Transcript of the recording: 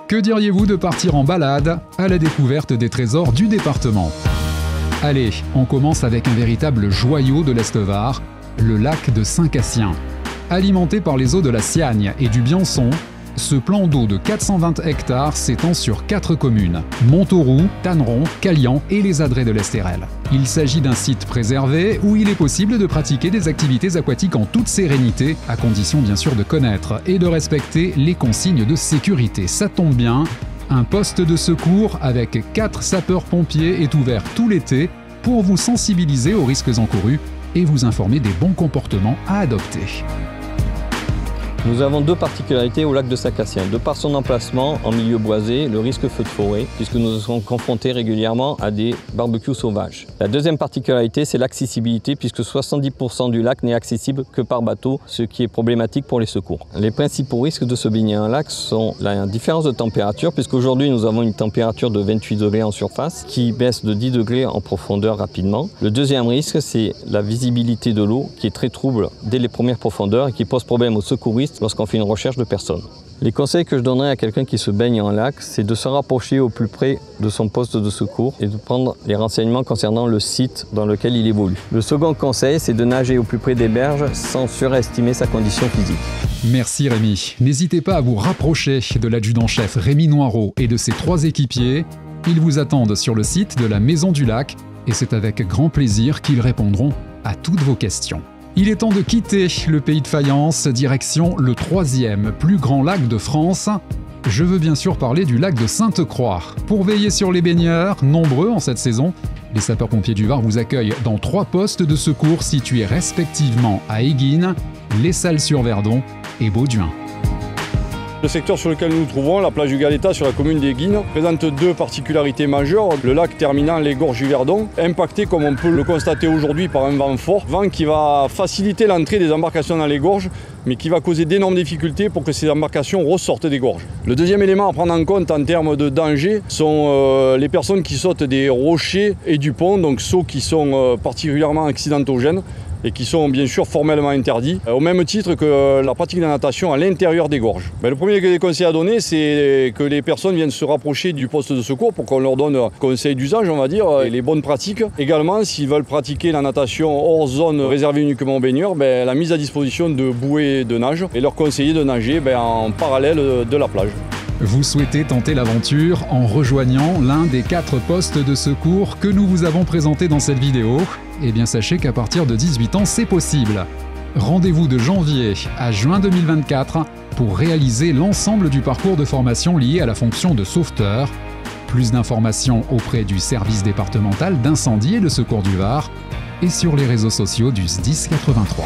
Que diriez-vous de partir en balade à la découverte des trésors du département? Allez, on commence avec un véritable joyau de l'Est-Var, le lac de Saint-Cassien. Alimenté par les eaux de la Siagne et du Biançon, ce plan d'eau de 420 hectares s'étend sur 4 communes, Montauroux, Tanneron, Calian et les Adrets de l'Estérel. Il s'agit d'un site préservé où il est possible de pratiquer des activités aquatiques en toute sérénité, à condition bien sûr de connaître et de respecter les consignes de sécurité. Ça tombe bien, un poste de secours avec 4 sapeurs-pompiers est ouvert tout l'été pour vous sensibiliser aux risques encourus et vous informer des bons comportements à adopter. Nous avons deux particularités au lac de Saint-Cassien. De par son emplacement en milieu boisé, le risque feu de forêt, puisque nous serons confrontés régulièrement à des barbecues sauvages. La deuxième particularité, c'est l'accessibilité, puisque 70% du lac n'est accessible que par bateau, ce qui est problématique pour les secours. Les principaux risques de se baigner en lac sont la différence de température, puisqu'aujourd'hui nous avons une température de 28 degrés en surface, qui baisse de 10 degrés en profondeur rapidement. Le deuxième risque, c'est la visibilité de l'eau, qui est très trouble dès les premières profondeurs et qui pose problème aux secouristes lorsqu'on fait une recherche de personnes. Les conseils que je donnerais à quelqu'un qui se baigne en lac, c'est de se rapprocher au plus près de son poste de secours et de prendre les renseignements concernant le site dans lequel il évolue. Le second conseil, c'est de nager au plus près des berges sans surestimer sa condition physique. Merci Rémi. N'hésitez pas à vous rapprocher de l'adjudant-chef Rémi Noireau et de ses 3 équipiers. Ils vous attendent sur le site de la Maison du Lac et c'est avec grand plaisir qu'ils répondront à toutes vos questions. Il est temps de quitter le pays de Fayence, direction le 3e plus grand lac de France. Je veux bien sûr parler du lac de Sainte-Croix. Pour veiller sur les baigneurs, nombreux en cette saison, les sapeurs-pompiers du Var vous accueillent dans 3 postes de secours situés respectivement à Éguines, Les Salles-sur-Verdon et Bauduin. Le secteur sur lequel nous nous trouvons, la plage du Galetas sur la commune d'Éguines, présente 2 particularités majeures. Le lac terminant les gorges du Verdon, impacté comme on peut le constater aujourd'hui par un vent fort, vent qui va faciliter l'entrée des embarcations dans les gorges, mais qui va causer d'énormes difficultés pour que ces embarcations ressortent des gorges. Le deuxième élément à prendre en compte en termes de danger sont les personnes qui sautent des rochers et du pont, donc sauts qui sont particulièrement accidentogènes et qui sont bien sûr formellement interdits, au même titre que la pratique de la natation à l'intérieur des gorges. Le premier conseil à donner, c'est que les personnes viennent se rapprocher du poste de secours pour qu'on leur donne conseil d'usage, on va dire, et les bonnes pratiques. Également, s'ils veulent pratiquer la natation hors zone réservée uniquement aux baigneurs, la mise à disposition de bouées de nage et leur conseiller de nager en parallèle de la plage. Vous souhaitez tenter l'aventure en rejoignant l'un des 4 postes de secours que nous vous avons présentés dans cette vidéo? Eh bien sachez qu'à partir de 18 ans, c'est possible. Rendez-vous de janvier à juin 2024 pour réaliser l'ensemble du parcours de formation lié à la fonction de sauveteur. Plus d'informations auprès du service départemental d'incendie et de secours du Var et sur les réseaux sociaux du SDIS 83.